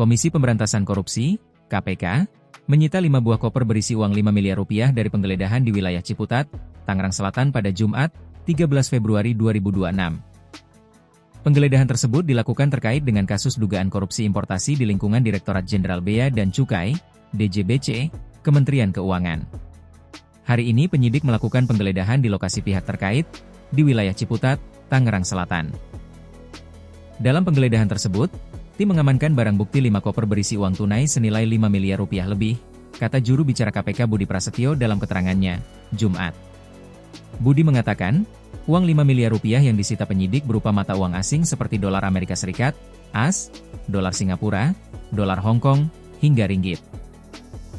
Komisi Pemberantasan Korupsi, KPK, menyita 5 buah koper berisi uang 5 miliar rupiah dari penggeledahan di wilayah Ciputat, Tangerang Selatan pada Jumat, 13 Februari 2026. Penggeledahan tersebut dilakukan terkait dengan kasus dugaan korupsi importasi di lingkungan Direktorat Jenderal Bea dan Cukai, DJBC, Kementerian Keuangan. Hari ini penyidik melakukan penggeledahan di lokasi pihak terkait, di wilayah Ciputat, Tangerang Selatan. Dalam penggeledahan tersebut, tim mengamankan barang bukti 5 koper berisi uang tunai senilai 5 miliar rupiah lebih, kata juru bicara KPK Budi Prasetyo dalam keterangannya, Jumat. Budi mengatakan, uang 5 miliar rupiah yang disita penyidik berupa mata uang asing seperti dolar Amerika Serikat, AS, dolar Singapura, dolar Hong Kong, hingga ringgit.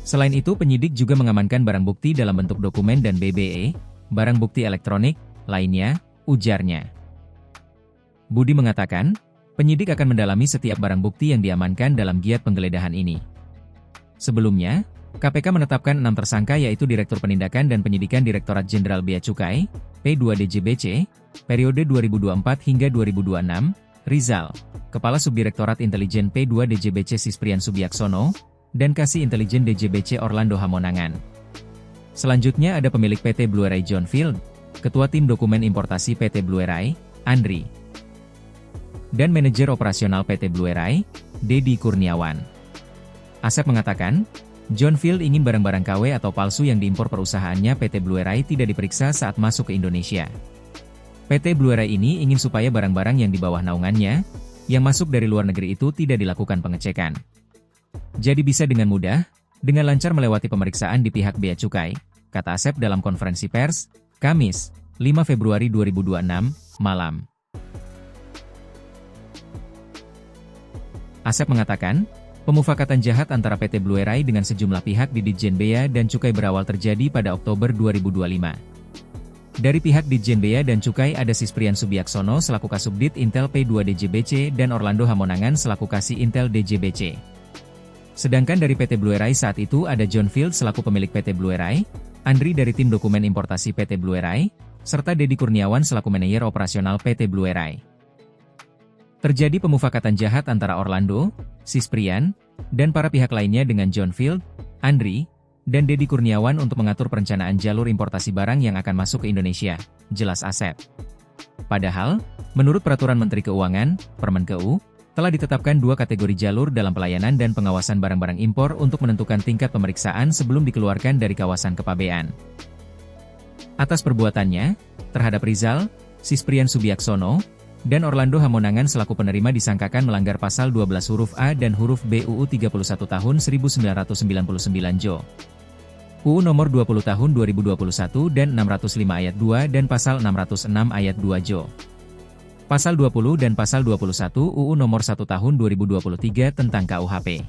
Selain itu penyidik juga mengamankan barang bukti dalam bentuk dokumen dan BBE, barang bukti elektronik, lainnya, ujarnya. Budi mengatakan, penyidik akan mendalami setiap barang bukti yang diamankan dalam giat penggeledahan ini. Sebelumnya, KPK menetapkan 6 tersangka yaitu Direktur Penindakan dan Penyidikan Direktorat Jenderal Bea Cukai, P2 DJBC, periode 2024 hingga 2026, Rizal, Kepala Subdirektorat Intelijen P2 DJBC Sisprian Subiaksono, dan Kasih Intelijen DJBC Orlando Hamonangan. Selanjutnya ada pemilik PT Blue Ray John Field, Ketua Tim Dokumen Importasi PT Blue Ray, Andri, dan Manajer Operasional PT Blue Ray, Dedi Kurniawan. Asep mengatakan, John Field ingin barang-barang KW atau palsu yang diimpor perusahaannya PT Blue Ray tidak diperiksa saat masuk ke Indonesia. PT Blue Ray ini ingin supaya barang-barang yang di bawah naungannya, yang masuk dari luar negeri itu tidak dilakukan pengecekan. Jadi bisa dengan mudah, dengan lancar melewati pemeriksaan di pihak Bea Cukai, kata Asep dalam konferensi pers, Kamis, 5 Februari 2026, malam. Asep mengatakan, pemufakatan jahat antara PT Blue Ray dengan sejumlah pihak di Ditjen Bea dan Cukai berawal terjadi pada Oktober 2025. Dari pihak Ditjen Bea dan Cukai ada Sisprian Subiaksono selaku Kasubdit Intel P2 DJBC dan Orlando Hamonangan selaku Kasih Intel DJBC. Sedangkan dari PT Blue Ray saat itu ada John Field selaku pemilik PT Blue Ray, Andri dari Tim Dokumen Importasi PT Blue Ray, serta Dedi Kurniawan selaku Manajer Operasional PT Blue Ray. Terjadi pemufakatan jahat antara Orlando, Sisprian, dan para pihak lainnya dengan John Field, Andri, dan Dedi Kurniawan untuk mengatur perencanaan jalur importasi barang yang akan masuk ke Indonesia, jelas Asep. Padahal, menurut Peraturan Menteri Keuangan, Permenkeu, telah ditetapkan 2 kategori jalur dalam pelayanan dan pengawasan barang-barang impor untuk menentukan tingkat pemeriksaan sebelum dikeluarkan dari kawasan kepabean. Atas perbuatannya, terhadap Rizal, Sisprian Subiaksono, dan Orlando Hamonangan selaku penerima disangkakan melanggar pasal 12 huruf A dan huruf B UU 31 tahun 1999 Jo. UU nomor 20 tahun 2021 dan 605 ayat 2 dan pasal 606 ayat 2 Jo. Pasal 20 dan pasal 21 UU nomor 1 tahun 2023 tentang KUHP.